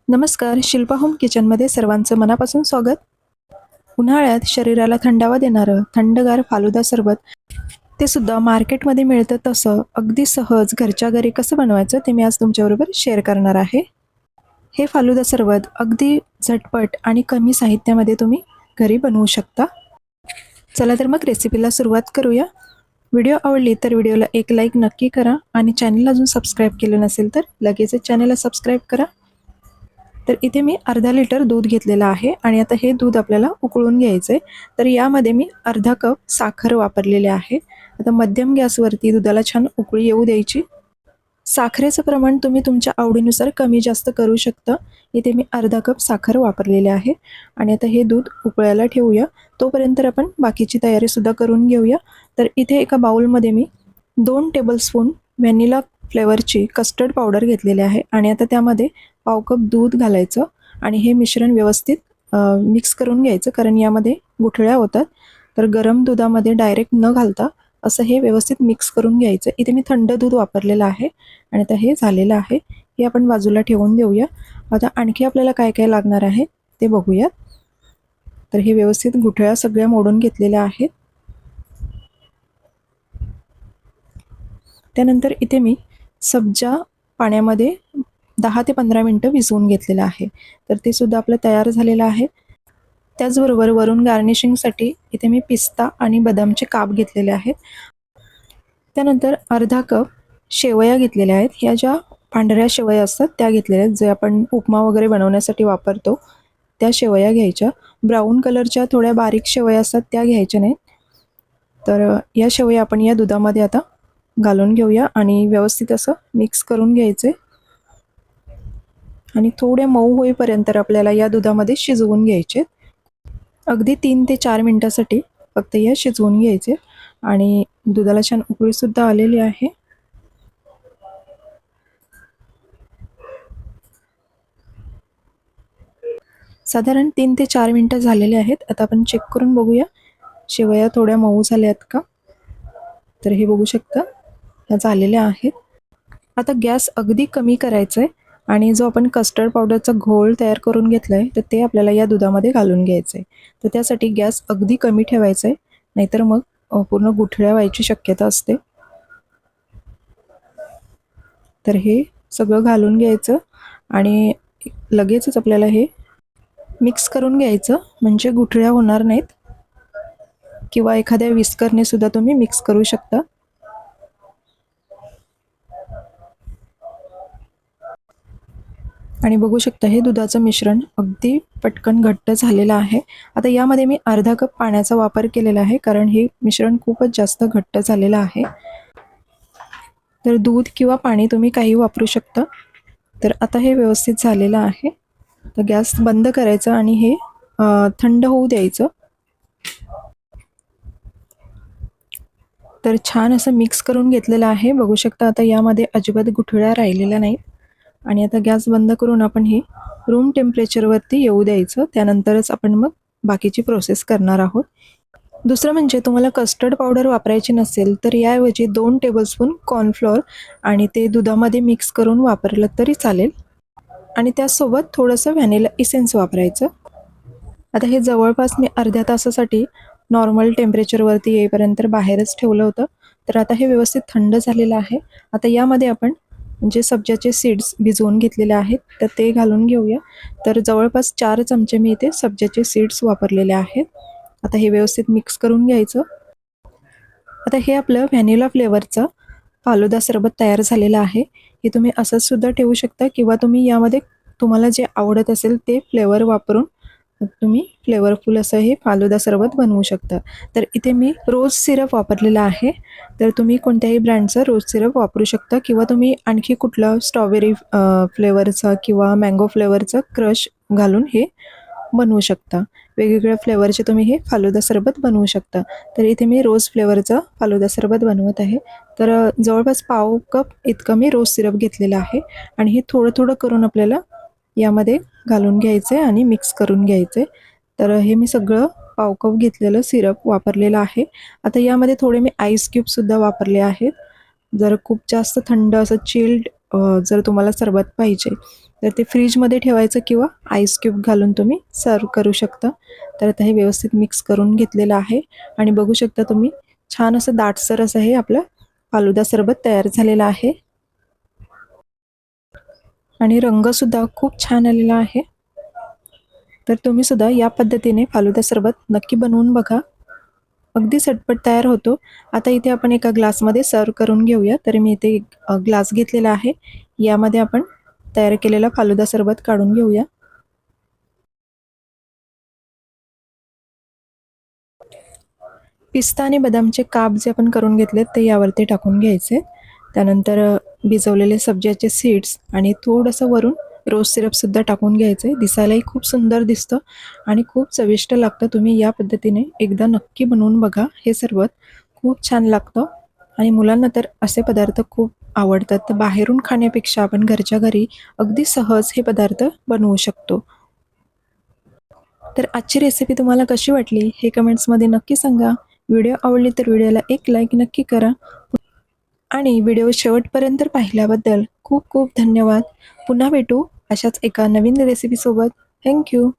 नमस्कार, शिल्पा होम किचनमध्ये सर्वांचं मनापासून स्वागत. उन्हाळ्यात शरीराला थंडावा देणारं थंडगार फालुदा सरबत, ते सुद्धा मार्केटमध्ये मिळतं तसं अगदी सहज घरच्या घरी कसं बनवायचं ते मी आज तुमच्याबरोबर शेअर करणार आहे. हे फालुदा सरबत अगदी झटपट आणि कमी साहित्यामध्ये तुम्ही घरी बनवू शकता. चला तर मग रेसिपीला सुरुवात करूया. व्हिडिओ आवडली तर व्हिडिओला एक लाईक नक्की करा आणि चॅनल अजून सबस्क्राईब केलं नसेल तर लगेचच चॅनलला सबस्क्राईब करा. तर इथे मी अर्धा लिटर दूध घेतलेलं आहे आणि आता हे दूध आपल्याला उकळून घ्यायचं आहे. तर यामध्ये मी अर्धा कप साखर वापरलेली आहे. आता मध्यम गॅसवरती दुधाला छान उकळी येऊ द्यायची. साखरेचं प्रमाण तुम्ही तुमच्या आवडीनुसार कमी जास्त करू शकता. इथे मी अर्धा कप साखर वापरलेली आहे आणि आता हे दूध उकळायला ठेवूया. तोपर्यंत आपण बाकीची तयारीसुद्धा करून घेऊया. तर इथे एका बाउलमध्ये मी 2 टेबलस्पून व्हॅनिला फ्लेवरची कस्टर्ड पावडर घेतलेली आहे आणि आता त्यामध्ये पाव कप दूध घालायचं आणि हे मिश्रण व्यवस्थित मिक्स करून घ्यायचं, कारण यामध्ये गुठळ्या होतात. तर गरम दुधामध्ये डायरेक्ट न घालता असं हे व्यवस्थित मिक्स करून घ्यायचं. इथे मी थंड दूध वापरलेलं आहे आणि आता हे झालेलं आहे. हे आपण बाजूला ठेवून देऊया. आता आणखी आपल्याला काय काय लागणार आहे ते बघूयात. तर हे व्यवस्थित गुठळ्या सगळ्या मोडून घेतलेल्या आहेत. त्यानंतर इथे मी सब्जा पाण्यामध्ये 10 ते 15 मिनटं भिजवून घेतलेलं आहे. तर ते सुद्धा आपलं तयार झालेलं आहे. त्याचबरोबर वरून गार्निशिंगसाठी इथे मी पिस्ता आणि बदामचे काप घेतलेले आहेत. त्यानंतर अर्धा कप शेवया घेतलेल्या आहेत. ह्या ज्या पांढऱ्या शेवया असतात त्या घेतलेल्या आहेत, जे आपण उपमा वगैरे बनवण्यासाठी वापरतो त्या शेवया घ्यायच्या. ब्राऊन कलरच्या थोड्या बारीक शेवया असतात त्या घ्यायच्या नाहीत. तर या शेवया आपण या दुधामध्ये आता घालून घेऊया आणि व्यवस्थित असं मिक्स करून घ्यायचे आणि थोड्या मऊ होईपर्यंत आपल्याला या दुधामध्ये शिजवून घ्यायचे. अगदी 3 ते 4 मिनिटासाठी फक्त या शिजवून घ्यायचे आणि दुधाला छान उकळीसुद्धा आलेली आहे. साधारण 3 ते 4 मिनिटं झालेले आहेत. आता आपण चेक करून बघूया शेवया थोड्या मऊ झाल्या आहेत का. तर हे बघू शकता ह्या झालेल्या आहेत. आता गॅस अगदी कमी करायचा आहे आणि जो आपण कस्टर्ड पावडरचा घोळ तयार करून घेतला आहे तर ते आपल्याला या दुधामध्ये घालून घ्यायचं आहे. तर त्यासाठी गॅस अगदी कमी ठेवायचा आहे, नाहीतर मग पूर्ण गुठळ्या व्हायची शक्यता असते. तर हे सगळं घालून घ्यायचं आणि लगेचच आपल्याला हे मिक्स करून घ्यायचं, म्हणजे गुठळ्या होणार नाहीत. किंवा एखाद्या विस्करने सुद्धा तुम्ही मिक्स करू शकता. आणि बघू शकता हे दुधाचं मिश्रण अगदी पटकन घट्ट झालेलं आहे. आता यामध्ये मी अर्धा कप पाण्याचा वापर केलेला आहे, कारण हे मिश्रण खूपच जास्त घट्ट झालेलं आहे. तर दूध किंवा पाणी तुम्ही काही वापरू शकता. तर आता हे व्यवस्थित झालेलं आहे. तर गॅस बंद करायचा आणि हे थंड होऊ द्यायचं. तर छान असं मिक्स करून घेतलेलं आहे. बघू शकता आता यामध्ये अजिबात गुठळ्या राहिलेल्या नाहीत. आणि आता गॅस बंद करून आपण हे रूम टेम्परेचरवरती येऊ द्यायचं. त्यानंतरच आपण मग बाकीची प्रोसेस करणार आहोत. दुसरं म्हणजे तुम्हाला कस्टर्ड पावडर वापरायची नसेल तर याऐवजी 2 टेबलस्पून कॉर्नफ्लोअर आणि ते दुधामध्ये मिक्स करून वापरलं तरी चालेल आणि त्यासोबत थोडंसं व्हॅनिला इसेन्स वापरायचं. आता हे जवळपास मी अर्ध्या तासासाठी नॉर्मल टेम्परेचरवरती येईपर्यंत बाहेरच ठेवलं होतं. तर आता हे व्यवस्थित थंड झालेलं आहे. आता यामध्ये आपण जे सब्जाचे सीड्स भिजवून घेतलेले आहेत तर ते घालून घेऊया. तर जवळपास 4 चमचे मी इथे सब्जाचे सीड्स वापरलेले आहेत. आता हे व्यवस्थित मिक्स करून घ्यायचं. आता हे आपलं व्हॅनिला फ्लेवरचं फालुदा सरबत तयार झालेलं आहे. हे तुम्ही असंच सुद्धा ठेवू शकता किंवा तुम्ही यामध्ये तुम्हाला जे आवडत असेल ते फ्लेवर वापरून तुम्ही फ्लेवरफुल असं हे फालुदा सरबत बनवू शकता. तर इथे मी रोज सिरप वापरलेला आहे. तर तुम्ही कोणत्याही ब्रँडचं रोज सिरप वापरू शकता किंवा तुम्ही आणखी कुठलं स्ट्रॉबेरी फ्लेवरचं किंवा मँगो फ्लेवरचं क्रश घालून हे बनवू शकता. वेगवेगळ्या फ्लेवरचे तुम्ही हे फालुदा सरबत बनवू शकता. तर इथे मी रोज फ्लेवरचा फालुदा सरबत बनवत आहे. तर जवळपास पाव कप इतकं मी रोज सिरप घेतलेलं आहे आणि हे थोडं थोडं करून आपल्याला यामध्ये घालून घ्यायचं आहे आणि मिक्स करून घ्यायचं आहे. तर हे मी सगळं पाव कप घेतलेलं सिरप वापरलेलं आहे. आता यामध्ये थोडे मी आईस क्यूबसुद्धा वापरले आहेत. जर खूप जास्त थंड असं चिल्ड जर तुम्हाला सरबत पाहिजे तर ते फ्रीजमध्ये ठेवायचं किंवा आईस क्यूब घालून तुम्ही सर्व करू शकता. तर आता हे व्यवस्थित मिक्स करून घेतलेलं आहे आणि बघू शकता तुम्ही छान असं दाटसर असं हे आपलं फालुदा सरबत तयार झालेलं आहे आणि रंगसुद्धा खूप छान आलेला आहे. तर तुम्ही सुद्धा या पद्धतीने फालुदा सरबत नक्की बनवून बघा. अगदी झटपट तयार होतो. आता इथे आपण एका ग्लासमध्ये सर्व करून घेऊया. तर मी इथे एक ग्लास घेतलेला आहे. यामध्ये आपण तयार केलेला फालुदा सरबत काढून घेऊया. पिस्ता आणि बदामचे काप जे आपण करून घेतलेत ते यावरती टाकून घ्यायचे. त्यानंतर भिजवलेले सब्जाचे सीड्स आणि थोडंसं वरून रोज सिरपसुद्धा टाकून घ्यायचे. दिसायलाही खूप सुंदर दिसतं आणि खूप चविष्ट लागतं. तुम्ही या पद्धतीने एकदा नक्की बनवून बघा. हे सरबत खूप छान लागतं आणि मुलांना तर असे पदार्थ खूप आवडतात. तर बाहेरून खाण्यापेक्षा आपण घरच्या घरी अगदी सहज हे पदार्थ बनवू शकतो. तर आजची रेसिपी तुम्हाला कशी वाटली हे कमेंट्समध्ये नक्की सांगा. व्हिडिओ आवडली तर व्हिडिओला एक लाईक नक्की करा आणि व्हिडिओ शेवटपर्यंत पाहिल्याबद्दल खूप खूप धन्यवाद. पुन्हा भेटू अशाच एका नवीन रेसिपीसोबत. थँक्यू.